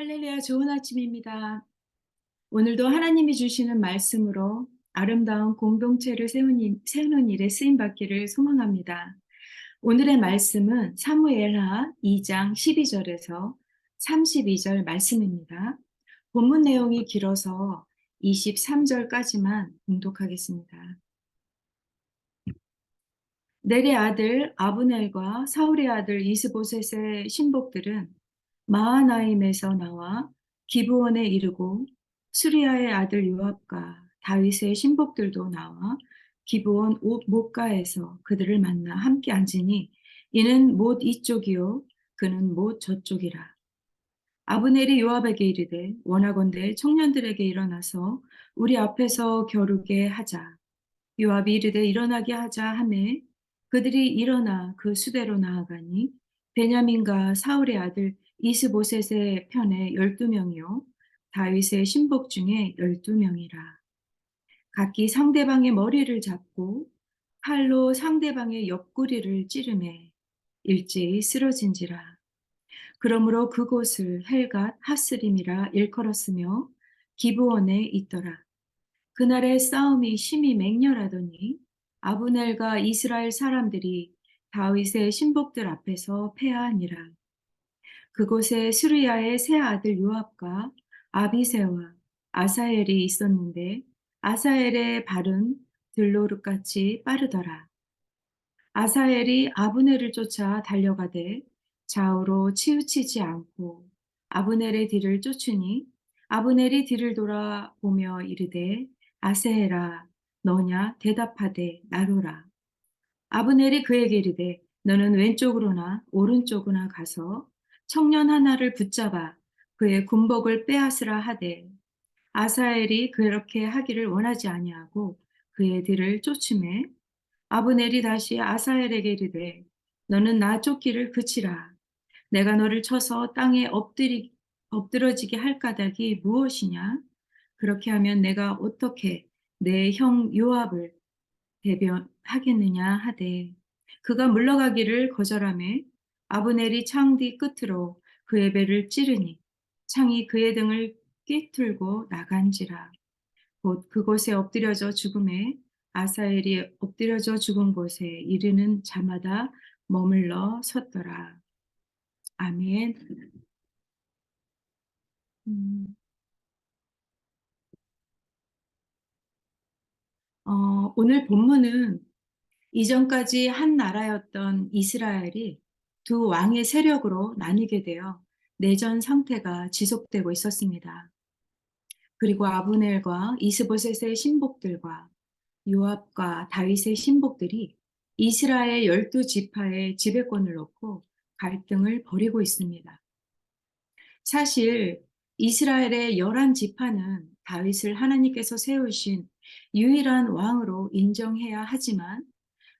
할렐루야, 좋은 아침입니다. 오늘도 하나님이 주시는 말씀으로 아름다운 공동체를 세우는 일에 쓰임받기를 소망합니다. 오늘의 말씀은 사무엘하 2장 12절에서 32절 말씀입니다. 본문 내용이 길어서 23절까지만 봉독하겠습니다. 넬의 아들 아브넬과 사울의 아들 이스보셋의 신복들은 마하나임에서 나와 기브온에 이르고 수리아의 아들 요압과 다윗의 신복들도 나와 기브온 못가에서 그들을 만나 함께 앉으니 이는 못 이쪽이요 그는 못 저쪽이라. 아브넬이 요압에게 이르되 원하건대 청년들에게 일어나서 우리 앞에서 겨루게 하자. 요압이 이르되 일어나게 하자 하매 그들이 일어나 그 수대로 나아가니 베냐민과 사울의 아들 이스보셋의 편에 12명이요 다윗의 신복 중에 12명이라. 각기 상대방의 머리를 잡고 칼로 상대방의 옆구리를 찌르매 일제히 쓰러진지라. 그러므로 그곳을 헬갓 하스림이라 일컬었으며 기브온에 있더라. 그날의 싸움이 심히 맹렬하더니 아브넬과 이스라엘 사람들이 다윗의 신복들 앞에서 패하니라. 그곳에 수르야의 세 아들 요압과 아비새와 아사엘이 있었는데 아사엘의 발은 들노릇같이 빠르더라. 아사엘이 아브넬을 쫓아 달려가되 좌우로 치우치지 않고 아브넬의 뒤를 쫓으니 아브넬이 뒤를 돌아보며 이르되 아세헬아 너냐 대답하되 나로라. 아브넬이 그에게 이르되 너는 왼쪽으로나 오른쪽으로나 가서 청년 하나를 붙잡아 그의 군복을 빼앗으라 하되 아사엘이 그렇게 하기를 원하지 아니하고 그의 뒤를 쫓음에 아브넬이 다시 아사엘에게 이르되 너는 나 쫓기를 그치라. 내가 너를 쳐서 땅에 엎드러지게 할 까닭이 무엇이냐? 그렇게 하면 내가 어떻게 내 형 요압을 대변하겠느냐 하되 그가 물러가기를 거절하매 아브넬이 창 뒤 끝으로 그의 배를 찌르니 창이 그의 등을 꿰뚫고 나간지라. 곧 그곳에 엎드려져 죽음에 아사엘이 엎드려져 죽은 곳에 이르는 자마다 머물러 섰더라. 아멘. 음, 오늘 본문은 이전까지 한 나라였던 이스라엘이 두 왕의 세력으로 나뉘게 되어 내전 상태가 지속되고 있었습니다. 그리고 아브넬과 이스보셋의 신복들과 요압과 다윗의 신복들이 이스라엘 12지파의 지배권을 놓고 갈등을 벌이고 있습니다. 사실 이스라엘의 11지파는 다윗을 하나님께서 세우신 유일한 왕으로 인정해야 하지만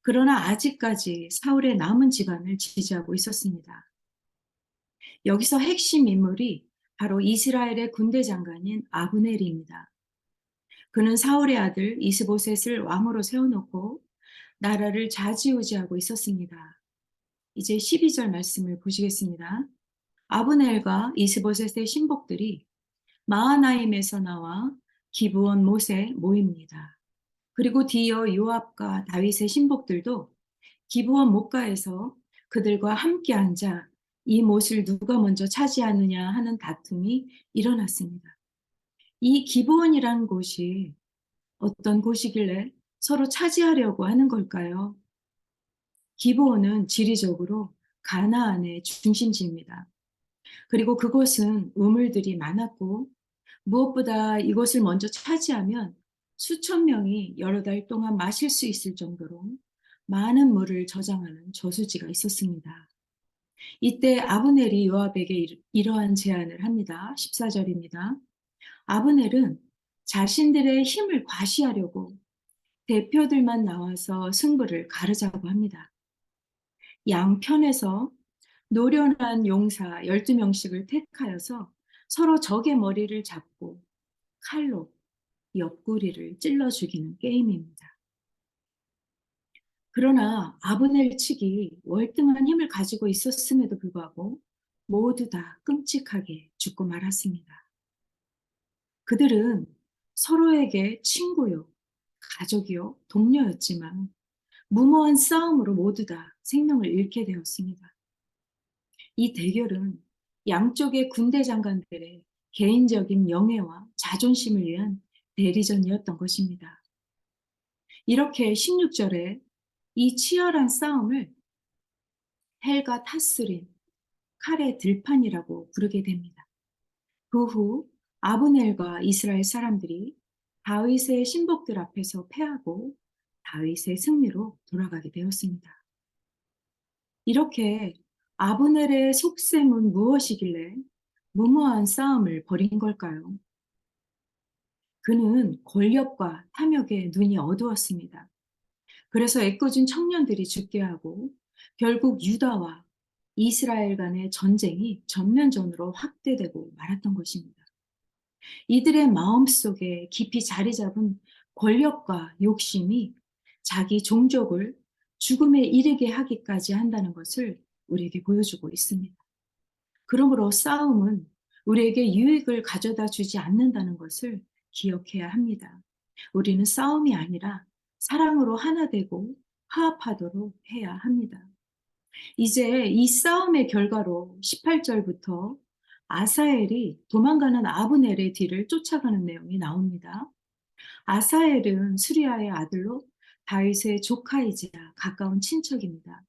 그러나 아직까지 사울의 남은 집안을 지지하고 있었습니다. 여기서 핵심 인물이 바로 이스라엘의 군대 장관인 아브넬입니다. 그는 사울의 아들 이스보셋을 왕으로 세워놓고 나라를 좌지우지하고 있었습니다. 이제 12절 말씀을 보시겠습니다. 아브넬과 이스보셋의 신복들이 마하나임에서 나와 기브온 못에 모입니다. 그리고 뒤이어 요압과 다윗의 신복들도 기브온 못가에서 그들과 함께 앉아 이 못을 누가 먼저 차지하느냐 하는 다툼이 일어났습니다. 이 기브온이라는 곳이 어떤 곳이길래 서로 차지하려고 하는 걸까요? 기브온은 지리적으로 가나안의 중심지입니다. 그리고 그곳은 우물들이 많았고 무엇보다 이곳을 먼저 차지하면 수천 명이 여러 달 동안 마실 수 있을 정도로 많은 물을 저장하는 저수지가 있었습니다. 이때 아브넬이 요압에게 이러한 제안을 합니다. 14절입니다. 아브넬은 자신들의 힘을 과시하려고 대표들만 나와서 승부를 가르자고 합니다. 양편에서 노련한 용사 12명씩을 택하여서 서로 적의 머리를 잡고 칼로 옆구리를 찔러 죽이는 게임입니다. 그러나 아브넬 측이 월등한 힘을 가지고 있었음에도 불구하고 모두 다 끔찍하게 죽고 말았습니다. 그들은 서로에게 친구요, 가족이요, 동료였지만 무모한 싸움으로 모두 다 생명을 잃게 되었습니다. 이 대결은 양쪽의 군대 장관들의 개인적인 명예와 자존심을 위한 대리전이었던 것입니다. 이렇게 16절에 이 치열한 싸움을 헬가 타스린, 칼의 들판이라고 부르게 됩니다. 그 후 아브넬과 이스라엘 사람들이 다윗의 신복들 앞에서 패하고 다윗의 승리로 돌아가게 되었습니다. 이렇게 아브넬의 속셈은 무엇이길래 무모한 싸움을 벌인 걸까요? 그는 권력과 탐욕에 눈이 어두웠습니다. 그래서 애꿎은 청년들이 죽게 하고 결국 유다와 이스라엘 간의 전쟁이 전면전으로 확대되고 말았던 것입니다. 이들의 마음속에 깊이 자리 잡은 권력과 욕심이 자기 종족을 죽음에 이르게 하기까지 한다는 것을 우리에게 보여주고 있습니다. 그러므로 싸움은 우리에게 유익을 가져다 주지 않는다는 것을 기억해야 합니다. 우리는 싸움이 아니라 사랑으로 하나 되고 화합하도록 해야 합니다. 이제 이 싸움의 결과로 18절부터 아사엘이 도망가는 아브넬의 뒤를 쫓아가는 내용이 나옵니다. 아사엘은 수리아의 아들로 다윗의 조카이자 가까운 친척입니다.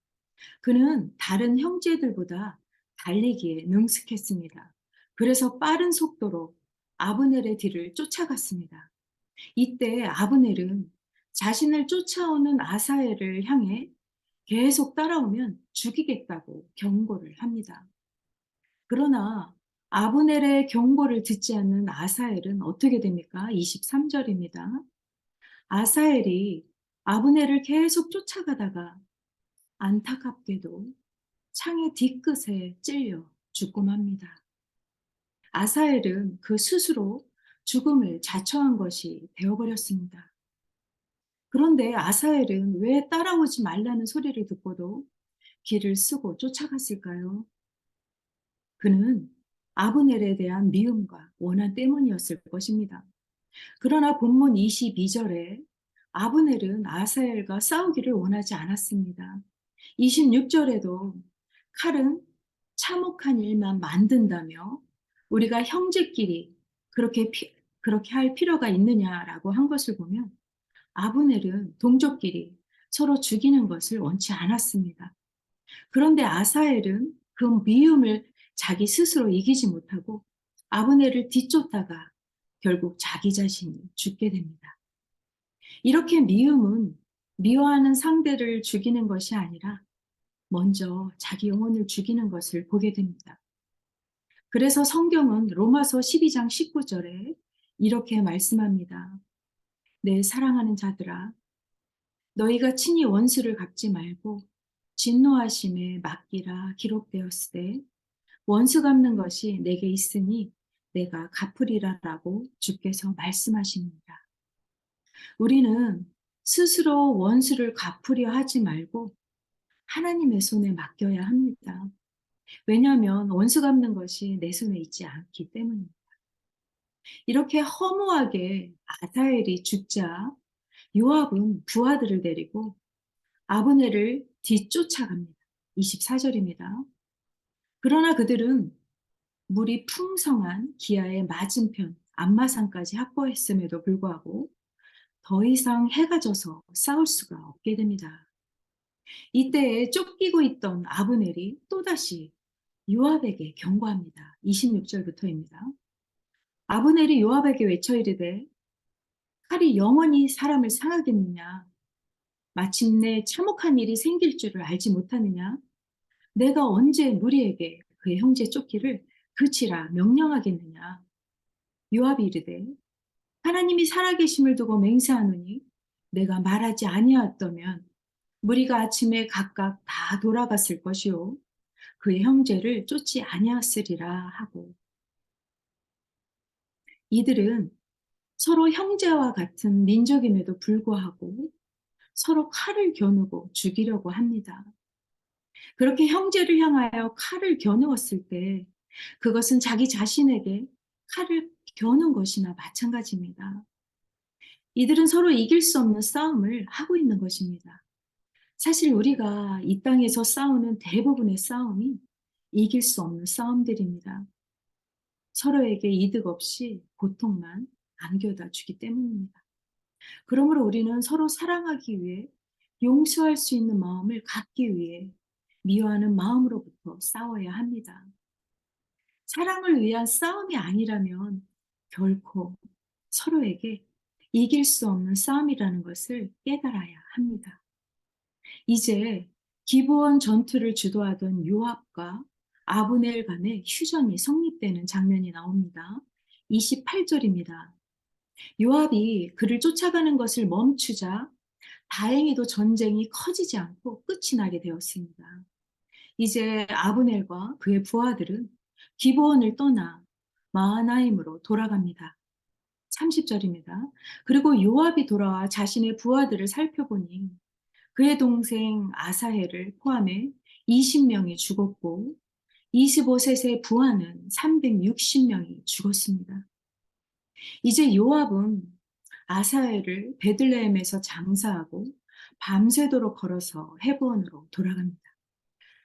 그는 다른 형제들보다 달리기에 능숙했습니다. 그래서 빠른 속도로 아브넬의 뒤를 쫓아갔습니다. 이때 아브넬은 자신을 쫓아오는 아사엘을 향해 계속 따라오면 죽이겠다고 경고를 합니다. 그러나 아브넬의 경고를 듣지 않는 아사엘은 어떻게 됩니까? 23절입니다. 아사엘이 아브넬을 계속 쫓아가다가 안타깝게도 창의 뒤끝에 찔려 죽고 맙니다. 아사엘은 그 스스로 죽음을 자처한 것이 되어버렸습니다. 그런데 아사엘은 왜 따라오지 말라는 소리를 듣고도 길을 쓰고 쫓아갔을까요? 그는 아브넬에 대한 미움과 원한 때문이었을 것입니다. 그러나 본문 22절에 아브넬은 아사엘과 싸우기를 원하지 않았습니다. 26절에도 칼은 참혹한 일만 만든다며 우리가 형제끼리 그렇게 할 필요가 있느냐라고 한 것을 보면 아브넬은 동족끼리 서로 죽이는 것을 원치 않았습니다. 그런데 아사엘은 그 미움을 자기 스스로 이기지 못하고 아브넬을 뒤쫓다가 결국 자기 자신이 죽게 됩니다. 이렇게 미움은 미워하는 상대를 죽이는 것이 아니라 먼저 자기 영혼을 죽이는 것을 보게 됩니다. 그래서 성경은 로마서 12장 19절에 이렇게 말씀합니다. 내 사랑하는 자들아, 너희가 친히 원수를 갚지 말고 진노하심에 맡기라 기록되었으되 원수 갚는 것이 내게 있으니 내가 갚으리라라고 주께서 말씀하십니다. 우리는 스스로 원수를 갚으려 하지 말고 하나님의 손에 맡겨야 합니다. 왜냐하면 원수 갚는 것이 내 손에 있지 않기 때문입니다. 이렇게 허무하게 아사엘이 죽자 요압은 부하들을 데리고 아브넬을 뒤쫓아갑니다. 24절입니다. 그러나 그들은 물이 풍성한 기아의 맞은편 안마산까지 확보했음에도 불구하고 더 이상 해가 져서 싸울 수가 없게 됩니다. 이때에 쫓기고 있던 아브넬이 또다시 요압에게 경고합니다. 26절부터입니다. 아브넬이 요압에게 외쳐 이르되 칼이 영원히 사람을 상하겠느냐? 마침내 참혹한 일이 생길 줄을 알지 못하느냐? 내가 언제 무리에게 그의 형제 쫓기를 그치라 명령하겠느냐? 요압이 이르되 하나님이 살아계심을 두고 맹세하노니 내가 말하지 아니하였다면 무리가 아침에 각각 다 돌아갔을 것이요 그의 형제를 쫓지 아니하였으리라 하고 이들은 서로 형제와 같은 민족임에도 불구하고 서로 칼을 겨누고 죽이려고 합니다. 그렇게 형제를 향하여 칼을 겨누었을 때 그것은 자기 자신에게 칼을 겨눈 것이나 마찬가지입니다. 이들은 서로 이길 수 없는 싸움을 하고 있는 것입니다. 사실 우리가 이 땅에서 싸우는 대부분의 싸움이 이길 수 없는 싸움들입니다. 서로에게 이득 없이 고통만 안겨다 주기 때문입니다. 그러므로 우리는 서로 사랑하기 위해 용서할 수 있는 마음을 갖기 위해 미워하는 마음으로부터 싸워야 합니다. 사랑을 위한 싸움이 아니라면 결코 서로에게 이길 수 없는 싸움이라는 것을 깨달아야 합니다. 이제 기브온 전투를 주도하던 요압과 아브넬 간의 휴전이 성립되는 장면이 나옵니다. 28절입니다. 요압이 그를 쫓아가는 것을 멈추자 다행히도 전쟁이 커지지 않고 끝이 나게 되었습니다. 이제 아브넬과 그의 부하들은 기브온을 떠나 마하나임으로 돌아갑니다. 30절입니다. 그리고 요압이 돌아와 자신의 부하들을 살펴보니 그의 동생 아사헬을 포함해 20명이 죽었고 25셋의 부하는 360명이 죽었습니다. 이제 요압은 아사헬을 베들레헴에서 장사하고 밤새도록 걸어서 헤브론으로 돌아갑니다.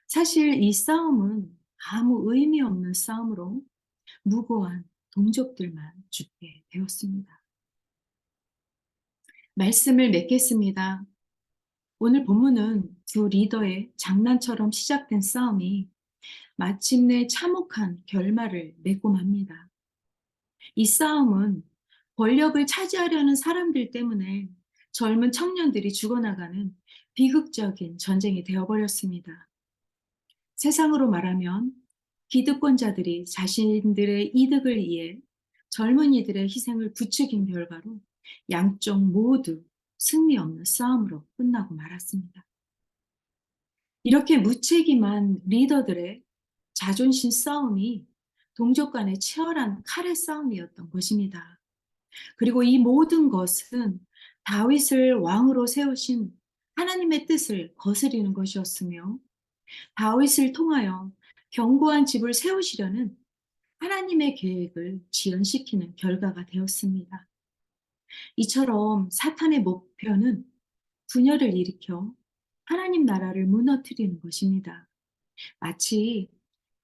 사실 이 싸움은 아무 의미 없는 싸움으로 무고한 동족들만 죽게 되었습니다. 말씀을 맺겠습니다. 오늘 본문은 두 리더의 장난처럼 시작된 싸움이 마침내 참혹한 결말을 맺고 맙니다. 이 싸움은 권력을 차지하려는 사람들 때문에 젊은 청년들이 죽어나가는 비극적인 전쟁이 되어버렸습니다. 세상으로 말하면 기득권자들이 자신들의 이득을 위해 젊은이들의 희생을 부추긴 결과로 양쪽 모두 승리 없는 싸움으로 끝나고 말았습니다. 이렇게 무책임한 리더들의 자존심 싸움이 동족 간의 치열한 칼의 싸움이었던 것입니다. 그리고 이 모든 것은 다윗을 왕으로 세우신 하나님의 뜻을 거스리는 것이었으며 다윗을 통하여 견고한 집을 세우시려는 하나님의 계획을 지연시키는 결과가 되었습니다. 이처럼 사탄의 목표는 분열을 일으켜 하나님 나라를 무너뜨리는 것입니다. 마치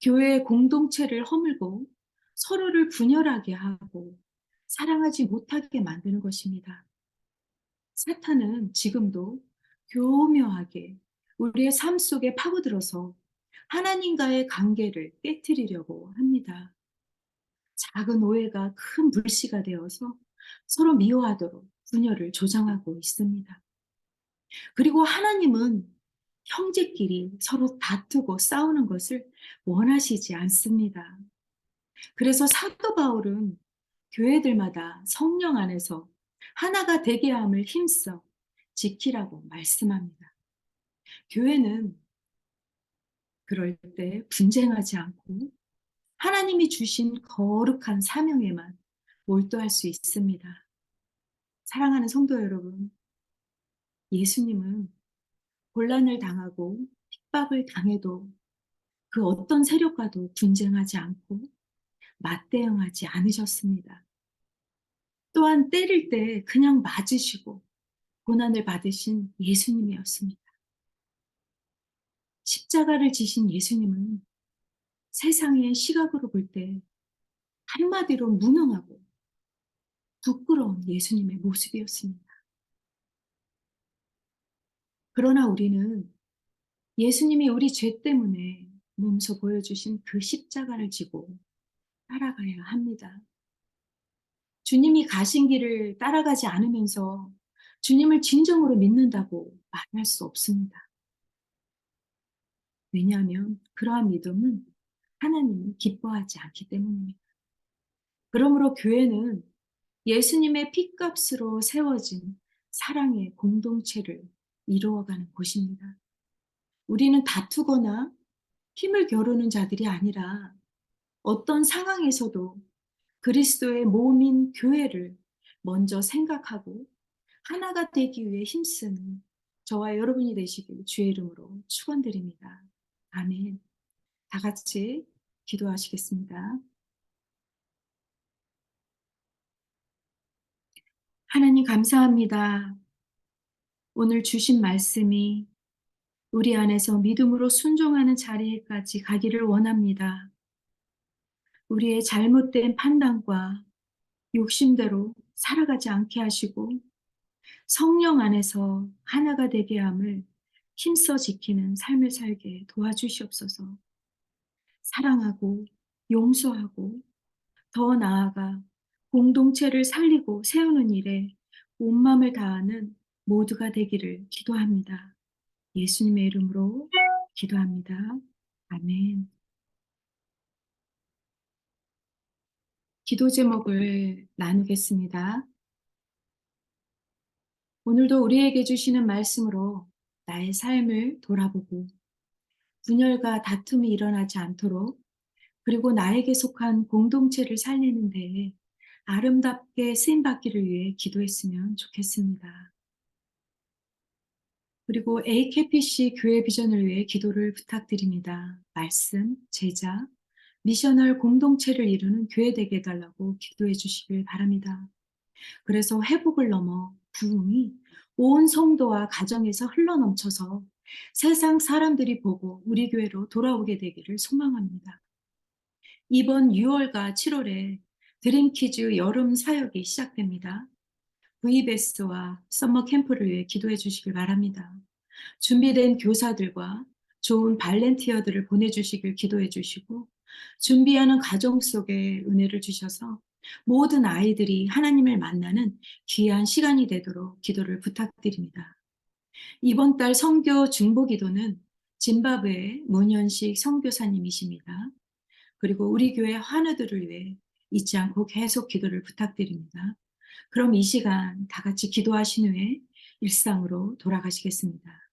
교회의 공동체를 허물고 서로를 분열하게 하고 사랑하지 못하게 만드는 것입니다. 사탄은 지금도 교묘하게 우리의 삶 속에 파고들어서 하나님과의 관계를 깨뜨리려고 합니다. 작은 오해가 큰 불씨가 되어서 서로 미워하도록 분열을 조장하고 있습니다. 그리고 하나님은 형제끼리 서로 다투고 싸우는 것을 원하시지 않습니다. 그래서 사도 바울은 교회들마다 성령 안에서 하나가 되게 함을 힘써 지키라고 말씀합니다. 교회는 그럴 때 분쟁하지 않고 하나님이 주신 거룩한 사명에만 몰두할 수 있습니다. 사랑하는 성도 여러분, 예수님은 곤란을 당하고 핍박을 당해도 그 어떤 세력과도 분쟁하지 않고 맞대응하지 않으셨습니다. 또한 때릴 때 그냥 맞으시고 고난을 받으신 예수님이었습니다. 십자가를 지신 예수님은 세상의 시각으로 볼 때 한마디로 무능하고 부끄러운 예수님의 모습이었습니다. 그러나 우리는 예수님이 우리 죄 때문에 몸소 보여주신 그 십자가를 지고 따라가야 합니다. 주님이 가신 길을 따라가지 않으면서 주님을 진정으로 믿는다고 말할 수 없습니다. 왜냐하면 그러한 믿음은 하나님이 기뻐하지 않기 때문입니다. 그러므로 교회는 예수님의 핏값으로 세워진 사랑의 공동체를 이루어가는 곳입니다. 우리는 다투거나 힘을 겨루는 자들이 아니라 어떤 상황에서도 그리스도의 몸인 교회를 먼저 생각하고 하나가 되기 위해 힘쓰는 저와 여러분이 되시길 주의 이름으로 축원드립니다. 아멘. 다 같이 기도하시겠습니다. 하나님 감사합니다. 오늘 주신 말씀이 우리 안에서 믿음으로 순종하는 자리까지 가기를 원합니다. 우리의 잘못된 판단과 욕심대로 살아가지 않게 하시고 성령 안에서 하나가 되게 함을 힘써 지키는 삶을 살게 도와주시옵소서. 사랑하고 용서하고 더 나아가 공동체를 살리고 세우는 일에 온 마음을 다하는 모두가 되기를 기도합니다. 예수님의 이름으로 기도합니다. 아멘. 기도 제목을 나누겠습니다. 오늘도 우리에게 주시는 말씀으로 나의 삶을 돌아보고 분열과 다툼이 일어나지 않도록, 그리고 나에게 속한 공동체를 살리는 데에 아름답게 쓰임받기를 위해 기도했으면 좋겠습니다. 그리고 AKPC 교회 비전을 위해 기도를 부탁드립니다. 말씀, 제자, 미셔널 공동체를 이루는 교회 되게 해달라고 기도해 주시길 바랍니다. 그래서 회복을 넘어 부흥이 온 성도와 가정에서 흘러넘쳐서 세상 사람들이 보고 우리 교회로 돌아오게 되기를 소망합니다. 이번 6월과 7월에 드림키즈 여름 사역이 시작됩니다. VBS와 썸머 캠프를 위해 기도해 주시길 바랍니다. 준비된 교사들과 좋은 발렌티어들을 보내주시길 기도해 주시고, 준비하는 과정 속에 은혜를 주셔서 모든 아이들이 하나님을 만나는 귀한 시간이 되도록 기도를 부탁드립니다. 이번 달 선교 중보 기도는 짐바브웨 문현식 선교사님이십니다. 그리고 우리 교회 환우들을 위해 잊지 않고 계속 기도를 부탁드립니다. 그럼 이 시간 다 같이 기도하신 후에 일상으로 돌아가시겠습니다.